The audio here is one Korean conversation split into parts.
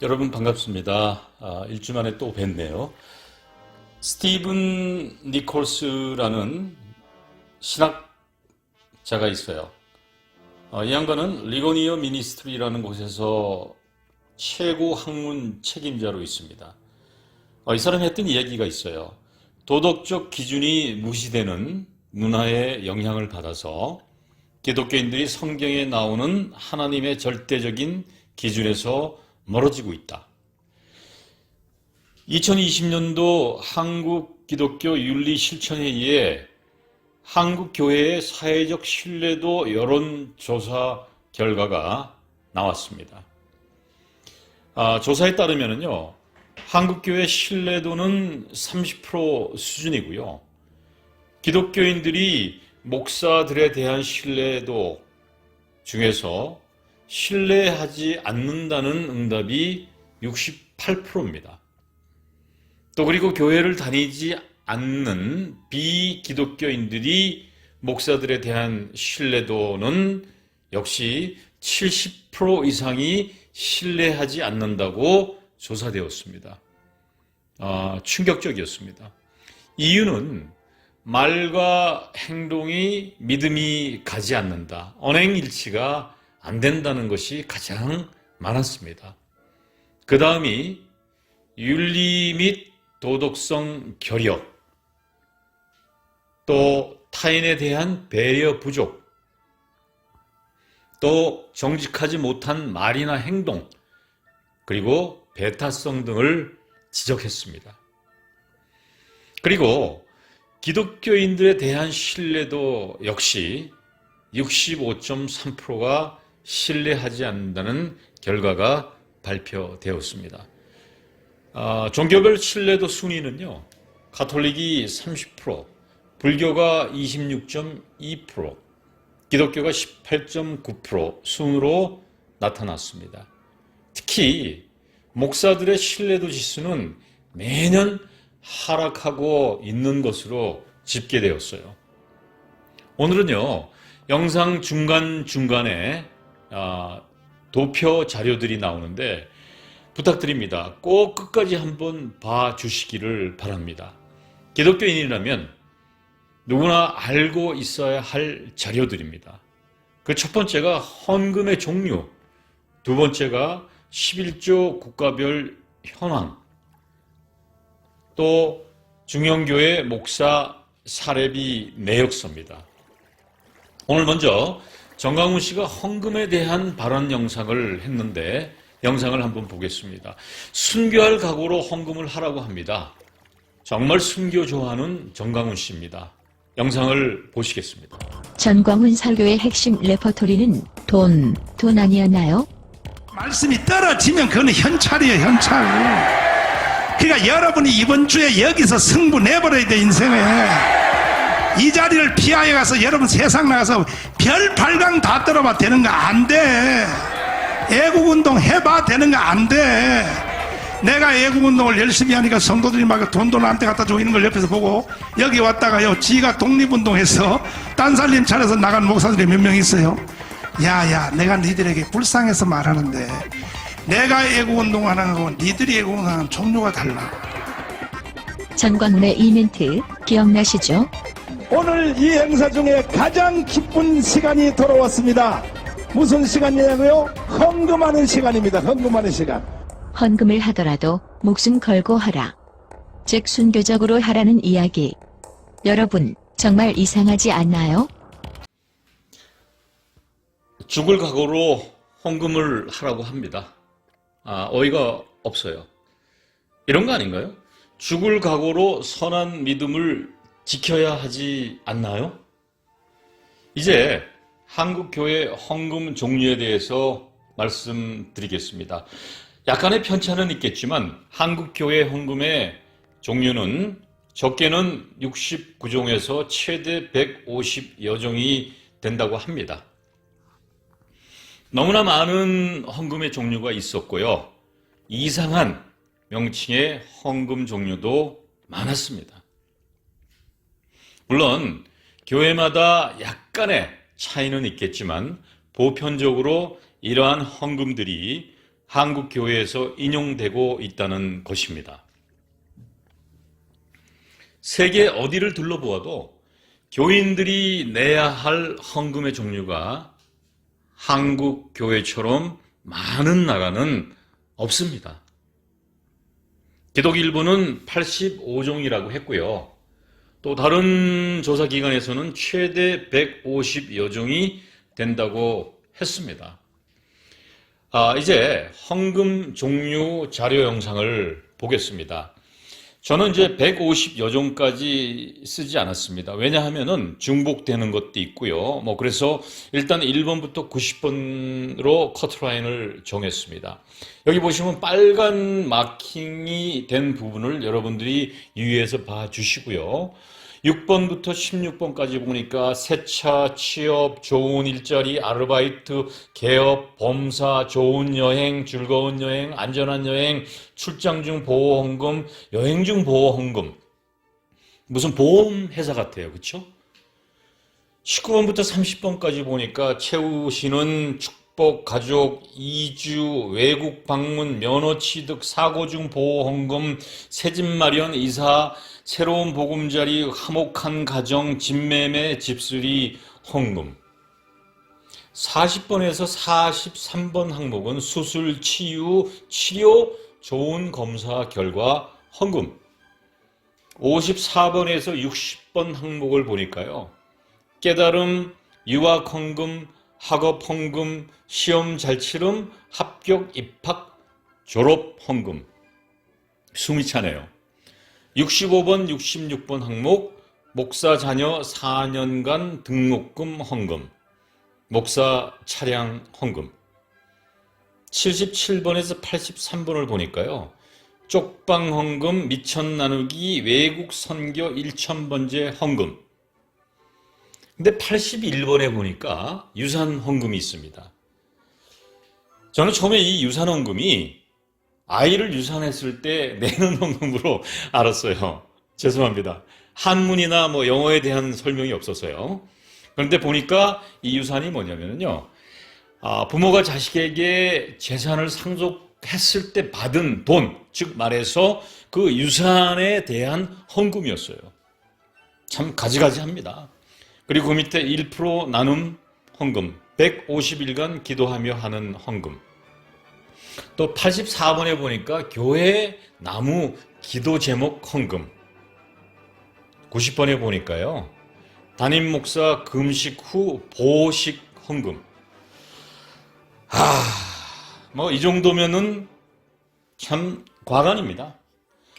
여러분 반갑습니다. 일주 만에 또 뵙네요. 스티븐 니콜스라는 신학자가 있어요. 이 양반은 리고니어 미니스트리라는 곳에서 최고 학문 책임자로 있습니다. 이 사람이 했던 이야기가 있어요. 도덕적 기준이 무시되는 문화의 영향을 받아서 기독교인들이 성경에 나오는 하나님의 절대적인 기준에서 멀어지고 있다. 2020년도 한국 기독교 윤리 실천회의에 한국 교회의 사회적 신뢰도 여론조사 결과가 나왔습니다. 조사에 따르면요, 한국 교회 신뢰도는 30% 수준이고요. 기독교인들이 목사들에 대한 신뢰도 중에서 신뢰하지 않는다는 응답이 68%입니다. 또 그리고 교회를 다니지 않는 비기독교인들이 목사들에 대한 신뢰도는 역시 70% 이상이 신뢰하지 않는다고 조사되었습니다. 충격적이었습니다. 이유는 말과 행동이 믿음이 가지 않는다, 언행일치가 안 된다는 것이 가장 많았습니다. 그 다음이 윤리 및 도덕성 결여, 또 타인에 대한 배려 부족, 또 정직하지 못한 말이나 행동, 그리고 배타성 등을 지적했습니다. 그리고 기독교인들에 대한 신뢰도 역시 65.3%가 신뢰하지 않는다는 결과가 발표되었습니다. 종교별 신뢰도 순위는요, 가톨릭이 30%, 불교가 26.2%, 기독교가 18.9% 순으로 나타났습니다. 특히 목사들의 신뢰도 지수는 매년 하락하고 있는 것으로 집계되었어요. 오늘은요, 영상 중간중간에 도표 자료들이 나오는데 부탁드립니다. 꼭 끝까지 한번 봐주시기를 바랍니다. 기독교인이라면 누구나 알고 있어야 할 자료들입니다. 그 첫 번째가 헌금의 종류, 두 번째가 11조 국가별 현황, 또 중형교회 목사 사례비 내역서입니다. 오늘 먼저 정강훈 씨가 헌금에 대한 발언 영상을 했는데 영상을 한번 보겠습니다. 순교할 각오로 헌금을 하라고 합니다. 정말 순교 좋아하는 정강훈 씨입니다. 영상을 보시겠습니다. 전광훈 설교의 핵심 레퍼토리는 돈 아니었나요? 말씀이 떨어지면 그건 현찰이에요, 현찰. 그러니까 여러분이 이번 주에 여기서 승부 내버려야 돼, 인생에. 이 자리를 피하여 가서 여러분 세상 나가서 별 발광 다 떨어봐 되는 거 안 돼. 애국운동 해봐 되는 거 안 돼. 내가 애국운동을 열심히 하니까 성도들이 막 돈도 나한테 갖다 주고 있는 걸 옆에서 보고 여기 왔다가요, 지가 독립운동해서 딴살림 차려서 나간 목사들이 몇 명 있어요. 야야, 내가 니들에게 불쌍해서 말하는데 내가 애국운동하는 거고 니들이 애국운동하는 종류가 달라. 전광훈의 이 멘트 기억나시죠? 오늘 이 행사 중에 가장 기쁜 시간이 돌아왔습니다. 무슨 시간이냐고요? 헌금하는 시간입니다. 헌금하는 시간. 헌금을 하더라도 목숨 걸고 하라. 즉 순교적으로 하라는 이야기. 여러분 정말 이상하지 않나요? 죽을 각오로 헌금을 하라고 합니다. 어이가 없어요. 이런 거 아닌가요? 죽을 각오로 선한 믿음을 지켜야 하지 않나요? 이제 한국교회 헌금 종류에 대해서 말씀드리겠습니다. 약간의 편차는 있겠지만 한국교회 헌금의 종류는 적게는 69종에서 최대 150여 종이 된다고 합니다. 너무나 많은 헌금의 종류가 있었고요, 이상한 명칭의 헌금 종류도 많았습니다. 물론 교회마다 약간의 차이는 있겠지만 보편적으로 이러한 헌금들이 한국 교회에서 인용되고 있다는 것입니다. 세계 어디를 둘러보아도 교인들이 내야 할 헌금의 종류가 한국 교회처럼 많은 나라는 없습니다. 기독일보는 85종이라고 했고요. 또 다른 조사 기관에서는 최대 150여 종이 된다고 했습니다. 이제 헌금 종류 자료 영상을 보겠습니다. 저는 이제 150여 종까지 쓰지 않았습니다. 왜냐하면은 중복되는 것도 있고요. 그래서 일단 1번부터 90번으로 커트라인을 정했습니다. 여기 보시면 빨간 마킹이 된 부분을 여러분들이 유의해서 봐주시고요. 6번부터 16번까지 보니까 세차, 취업, 좋은 일자리, 아르바이트, 개업, 범사, 좋은 여행, 즐거운 여행, 안전한 여행, 출장 중 보호헌금, 여행 중 보호헌금. 무슨 보험회사 같아요. 그렇죠? 19번부터 30번까지 보니까 채우시는 축복, 가족, 이주, 외국 방문, 면허 취득, 사고 중 보호헌금, 새집 마련, 이사, 새로운 보금자리, 화목한 가정, 집매매, 집수리, 헌금. 40번에서 43번 항목은 수술, 치유, 치료, 좋은 검사 결과, 헌금. 54번에서 60번 항목을 보니까요. 깨달음, 유학 헌금, 학업 헌금, 시험 잘 치름, 합격, 입학, 졸업 헌금. 숨이 차네요. 65번, 66번 항목, 목사 자녀 4년간 등록금 헌금, 목사 차량 헌금. 77번에서 83번을 보니까요. 쪽방 헌금, 미천 나누기, 외국 선교 1000번째 헌금. 근데 81번에 보니까 유산 헌금이 있습니다. 저는 처음에 이 유산 헌금이 아이를 유산했을 때 내는 헌금으로 알았어요. 죄송합니다. 한문이나 영어에 대한 설명이 없어서요. 그런데 보니까 이 유산이 뭐냐면요. 부모가 자식에게 재산을 상속했을 때 받은 돈, 즉 말해서 그 유산에 대한 헌금이었어요. 참 가지가지합니다. 그리고 그 밑에 1% 나눔 헌금, 150일간 기도하며 하는 헌금. 또 84번에 보니까 교회 나무 기도 제목 헌금. 90번에 보니까요. 담임 목사 금식 후 보식 헌금. 이 정도면은 참 과간입니다.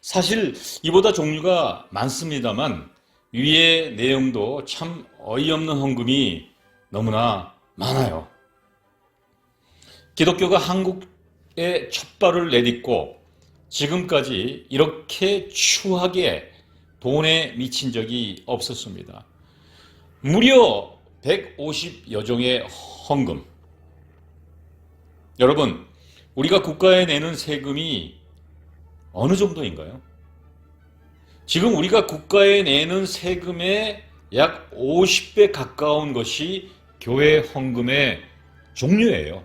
사실 이보다 종류가 많습니다만 위의 내용도 참 어이없는 헌금이 너무나 많아요. 기독교가 한국에 첫발을 내딛고 지금까지 이렇게 추하게 돈에 미친 적이 없었습니다. 무려 150여 종의 헌금. 여러분, 우리가 국가에 내는 세금이 어느 정도인가요? 지금 우리가 국가에 내는 세금의 약 50배 가까운 것이 교회 헌금의 종류예요.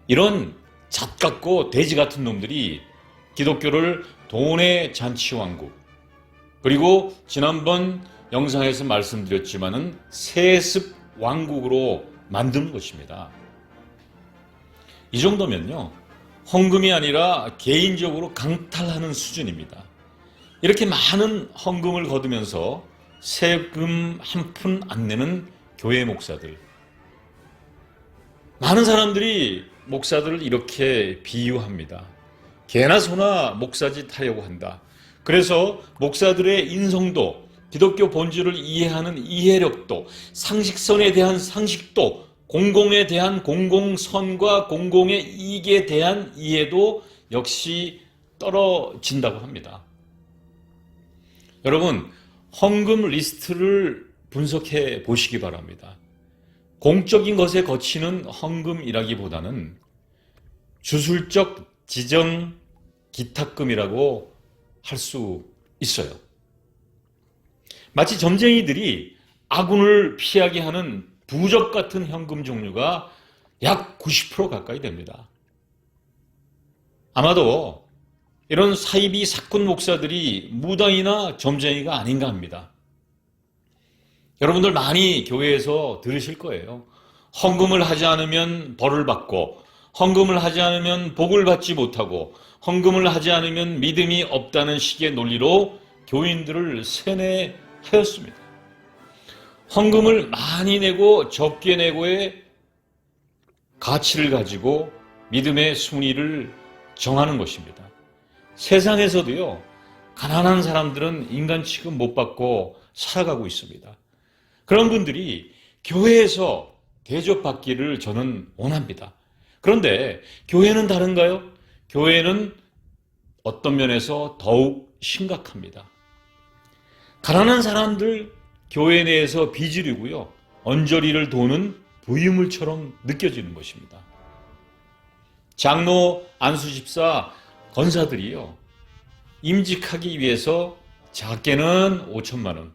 이런 잣 같고 돼지 같은 놈들이 기독교를 돈의 잔치왕국, 그리고 지난번 영상에서 말씀드렸지만은 세습 왕국으로 만드는 것입니다. 이 정도면요, 헌금이 아니라 개인적으로 강탈하는 수준입니다. 이렇게 많은 헌금을 거두면서 세금 한 푼 안 내는 교회 목사들. 많은 사람들이 목사들을 이렇게 비유합니다. 개나 소나 목사짓 하려고 한다. 그래서 목사들의 인성도, 기독교 본질을 이해하는 이해력도, 상식선에 대한 상식도, 공공에 대한 공공선과 공공의 이익에 대한 이해도 역시 떨어진다고 합니다. 여러분, 헌금 리스트를 분석해 보시기 바랍니다. 공적인 것에 거치는 헌금이라기보다는 주술적 지정 기탁금이라고 할 수 있어요. 마치 점쟁이들이 아군을 피하게 하는 부적 같은 현금 종류가 약 90% 가까이 됩니다. 아마도 이런 사이비 사꾼 목사들이 무당이나 점쟁이가 아닌가 합니다. 여러분들 많이 교회에서 들으실 거예요. 헌금을 하지 않으면 벌을 받고, 헌금을 하지 않으면 복을 받지 못하고, 헌금을 하지 않으면 믿음이 없다는 식의 논리로 교인들을 세뇌하였습니다. 헌금을 많이 내고 적게 내고의 가치를 가지고 믿음의 순위를 정하는 것입니다. 세상에서도요, 가난한 사람들은 인간 취급 못 받고 살아가고 있습니다. 그런 분들이 교회에서 대접받기를 저는 원합니다. 그런데 교회는 다른가요? 교회는 어떤 면에서 더욱 심각합니다. 가난한 사람들 교회 내에서 비지르고요, 언저리를 도는 부유물처럼 느껴지는 것입니다. 장로, 안수집사, 권사들이요, 임직하기 위해서 작게는 5천만 원,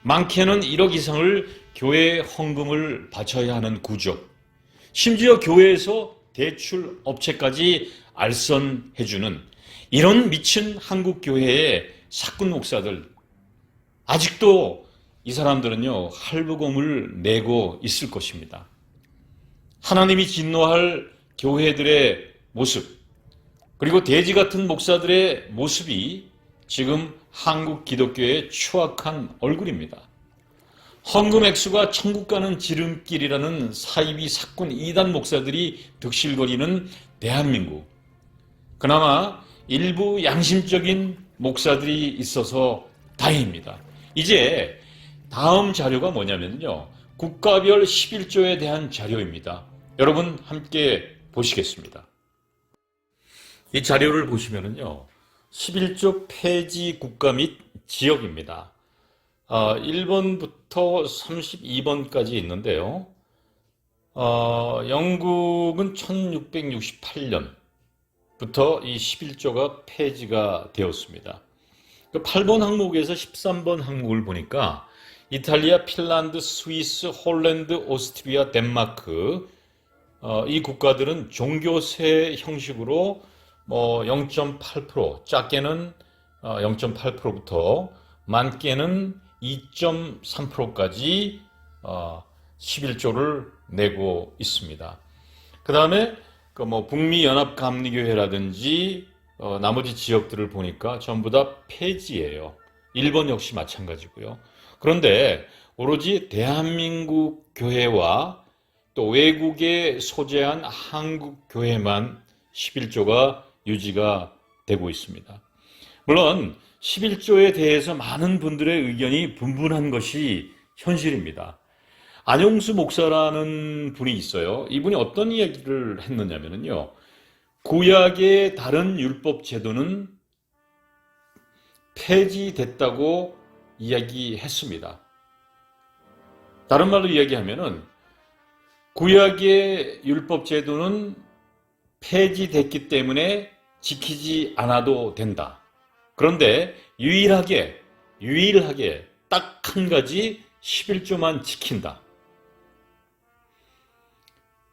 많게는 1억 이상을 교회에 헌금을 바쳐야 하는 구조, 심지어 교회에서 대출 업체까지 알선해주는 이런 미친 한국 교회의 사꾼 목사들, 아직도 이 사람들은요, 할부금을 내고 있을 것입니다. 하나님이 진노할 교회들의 모습, 그리고 돼지 같은 목사들의 모습이 지금 한국 기독교의 추악한 얼굴입니다. 헌금 액수가 천국 가는 지름길이라는 사이비 사꾼 이단 목사들이 득실거리는 대한민국. 그나마 일부 양심적인 목사들이 있어서 다행입니다. 이제 다음 자료가 뭐냐면요, 국가별 11조에 대한 자료입니다. 여러분 함께 보시겠습니다. 이 자료를 보시면은요, 11조 폐지 국가 및 지역입니다. 1번부터 32번까지 있는데요. 영국은 1668년부터 이 11조가 폐지가 되었습니다. 그 8번 항목에서 13번 항목을 보니까 이탈리아, 핀란드, 스위스, 홀랜드, 오스트리아, 덴마크, 이 국가들은 종교세 형식으로 0.8%, 작게는 0.8%부터 많게는 2.3%까지 11조를 내고 있습니다. 그 다음에 북미연합감리교회라든지 나머지 지역들을 보니까 전부 다 폐지예요. 일본 역시 마찬가지고요. 그런데 오로지 대한민국 교회와 또 외국에 소재한 한국 교회만 11조가 유지가 되고 있습니다. 물론 11조에 대해서 많은 분들의 의견이 분분한 것이 현실입니다. 안용수 목사라는 분이 있어요. 이분이 어떤 이야기를 했느냐면요, 구약의 다른 율법 제도는 폐지됐다고 이야기했습니다. 다른 말로 이야기하면은 구약의 율법 제도는 폐지됐기 때문에 지키지 않아도 된다. 그런데 유일하게 딱 한 가지 11조만 지킨다.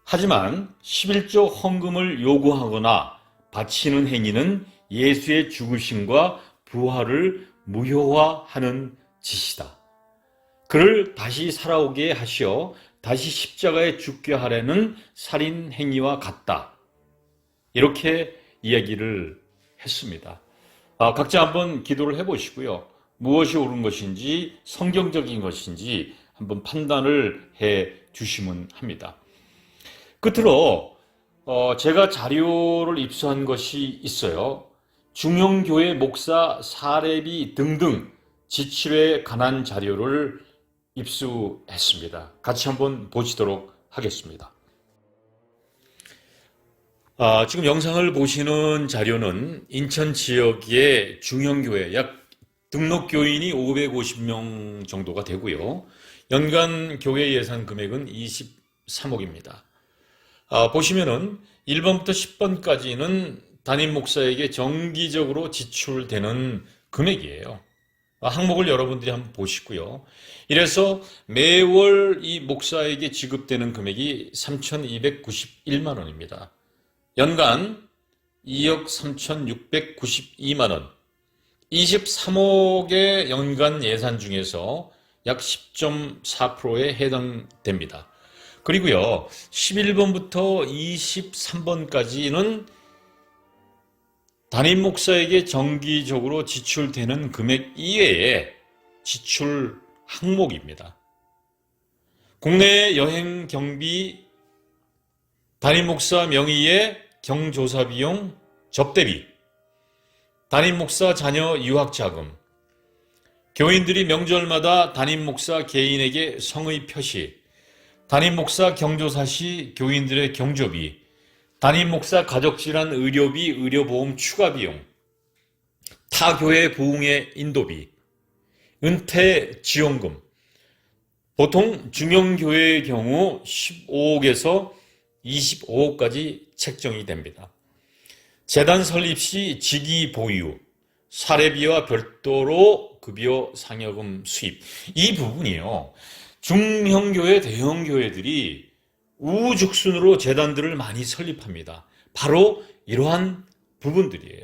하지만 11조 헌금을 요구하거나 바치는 행위는 예수의 죽으심과 부활을 무효화하는 짓이다. 그를 다시 살아오게 하시어 다시 십자가에 죽게 하려는 살인 행위와 같다. 이렇게 이야기를 했습니다. 각자 한번 기도를 해보시고요, 무엇이 옳은 것인지 성경적인 것인지 한번 판단을 해 주시면 합니다. 끝으로 제가 자료를 입수한 것이 있어요. 중형교회 목사 사례비 등등 지출에 관한 자료를 입수했습니다. 같이 한번 보시도록 하겠습니다. 지금 영상을 보시는 자료는 인천 지역의 중형교회, 약 등록 교인이 550명 정도가 되고요. 연간 교회 예산 금액은 23억입니다. 보시면은 1번부터 10번까지는 담임 목사에게 정기적으로 지출되는 금액이에요. 항목을 여러분들이 한번 보시고요. 이래서 매월 이 목사에게 지급되는 금액이 3,291만 원입니다. 연간 2억 3,692만 원, 23억의 연간 예산 중에서 약 10.4%에 해당됩니다. 그리고요, 11번부터 23번까지는 담임 목사에게 정기적으로 지출되는 금액 이외의 지출 항목입니다. 국내 여행 경비, 담임 목사 명의의 경조사 비용, 접대비, 담임 목사 자녀 유학 자금, 교인들이 명절마다 담임 목사 개인에게 성의 표시, 담임 목사 경조사 시 교인들의 경조비, 담임 목사 가족질환 의료비, 의료보험 추가 비용, 타 교회 부흥회 인도비, 은퇴 지원금, 보통 중형교회의 경우 15억에서 25억까지 책정이 됩니다. 재단 설립 시 직위 보유, 사례비와 별도로 급여 상여금 수입, 이 부분이요, 중형교회, 대형교회들이 우후죽순으로 재단들을 많이 설립합니다. 바로 이러한 부분들이에요.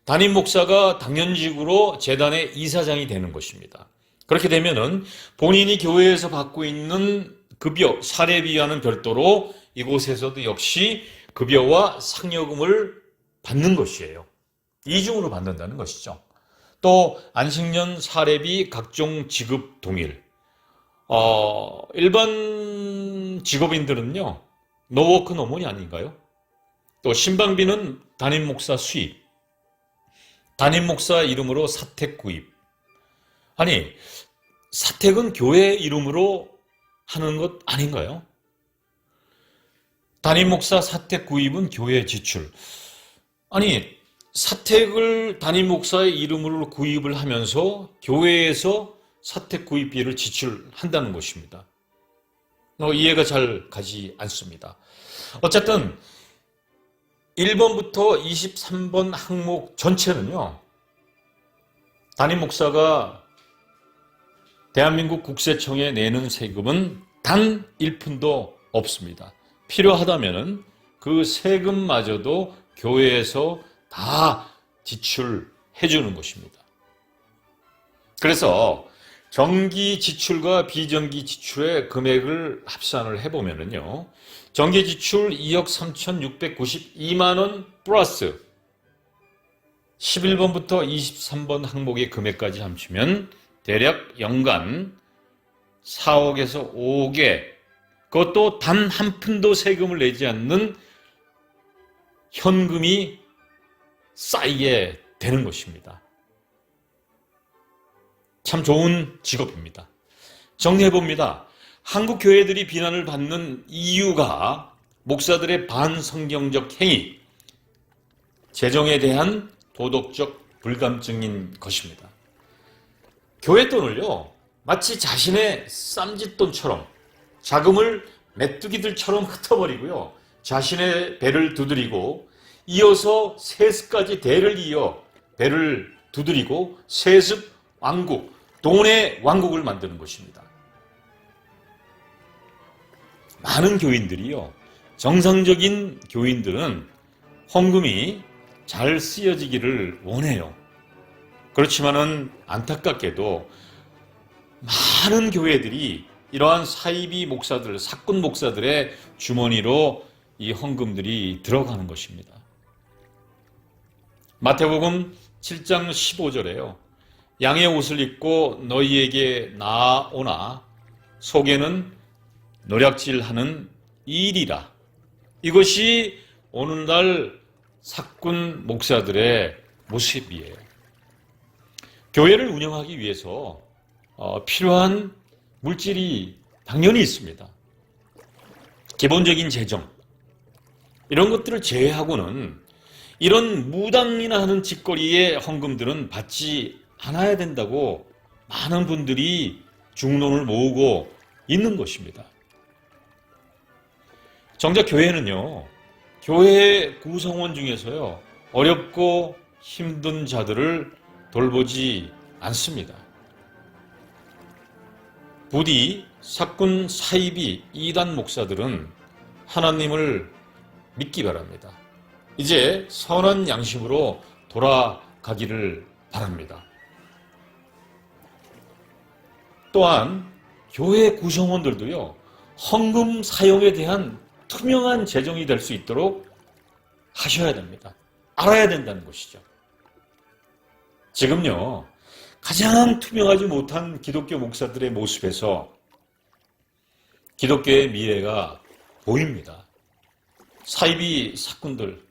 담임 목사가 당연직으로 재단의 이사장이 되는 것입니다. 그렇게 되면은 본인이 교회에서 받고 있는 급여, 사례비와는 별도로 이곳에서도 역시 급여와 상여금을 받는 것이에요. 이중으로 받는다는 것이죠. 또 안식년, 사례비, 각종 지급 동일. 일반 직업인들은요, 노워크 노몬이 아닌가요? 또 신방비는 담임 목사 수입, 담임 목사 이름으로 사택 구입. 아니, 사택은 교회 이름으로 하는 것 아닌가요? 담임 목사 사택 구입은 교회 지출. 아니, 사택을 담임 목사의 이름으로 구입을 하면서 교회에서 사택 구입비를 지출한다는 것입니다. 이해가 잘 가지 않습니다. 어쨌든 1번부터 23번 항목 전체는요, 담임 목사가 대한민국 국세청에 내는 세금은 단 1푼도 없습니다. 필요하다면 그 세금마저도 교회에서 다 지출해 주는 것입니다. 그래서 정기 지출과 비정기 지출의 금액을 합산을 해보면요, 정기 지출 2억 3,692만 원 플러스 11번부터 23번 항목의 금액까지 합치면 대략 연간 4억에서 5억에, 그것도 단 한 푼도 세금을 내지 않는 현금이 쌓이게 되는 것입니다. 참 좋은 직업입니다. 정리해봅니다. 한국 교회들이 비난을 받는 이유가 목사들의 반성경적 행위, 재정에 대한 도덕적 불감증인 것입니다. 교회 돈을요, 마치 자신의 쌈짓돈처럼 자금을 메뚜기들처럼 흩어버리고요, 자신의 배를 두드리고 이어서 세습까지 대를 이어 배를 두드리고 세습 왕국, 돈의 왕국을 만드는 것입니다. 많은 교인들이요, 정상적인 교인들은 헌금이 잘 쓰여지기를 원해요. 그렇지만은 안타깝게도 많은 교회들이 이러한 사이비 목사들, 사꾼 목사들의 주머니로 이 헌금들이 들어가는 것입니다. 마태복음 7장 15절에요. 양의 옷을 입고 너희에게 나아오나 속에는 노략질하는 일이라. 이것이 오늘날 사꾼 목사들의 모습이에요. 교회를 운영하기 위해서 필요한 물질이 당연히 있습니다. 기본적인 재정, 이런 것들을 제외하고는 이런 무당이나 하는 짓거리의 헌금들은 받지 않아야 된다고 많은 분들이 중론을 모으고 있는 것입니다. 정작 교회는요, 교회 구성원 중에서요, 어렵고 힘든 자들을 돌보지 않습니다. 부디 사꾼 사이비 이단 목사들은 하나님을 믿기 바랍니다. 이제 선한 양심으로 돌아가기를 바랍니다. 또한 교회 구성원들도요, 헌금 사용에 대한 투명한 재정이 될 수 있도록 하셔야 됩니다. 알아야 된다는 것이죠. 지금요, 가장 투명하지 못한 기독교 목사들의 모습에서 기독교의 미래가 보입니다. 사이비 사꾼들,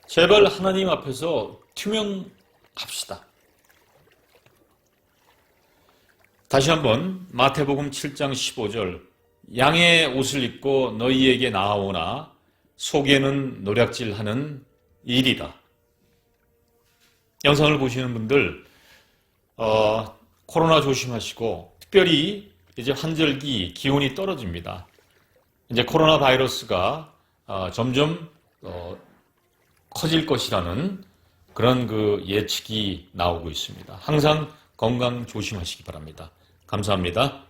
제발 하나님 앞에서 투명합시다. 다시 한번 마태복음 7장 15절, 양의 옷을 입고 너희에게 나아오나 속에는 노략질하는 일이다. 영상을 보시는 분들, 코로나 조심하시고, 특별히 이제 환절기 기온이 떨어집니다. 이제 코로나 바이러스가 점점 커질 것이라는 그런 그 예측이 나오고 있습니다. 항상 건강 조심하시기 바랍니다. 감사합니다.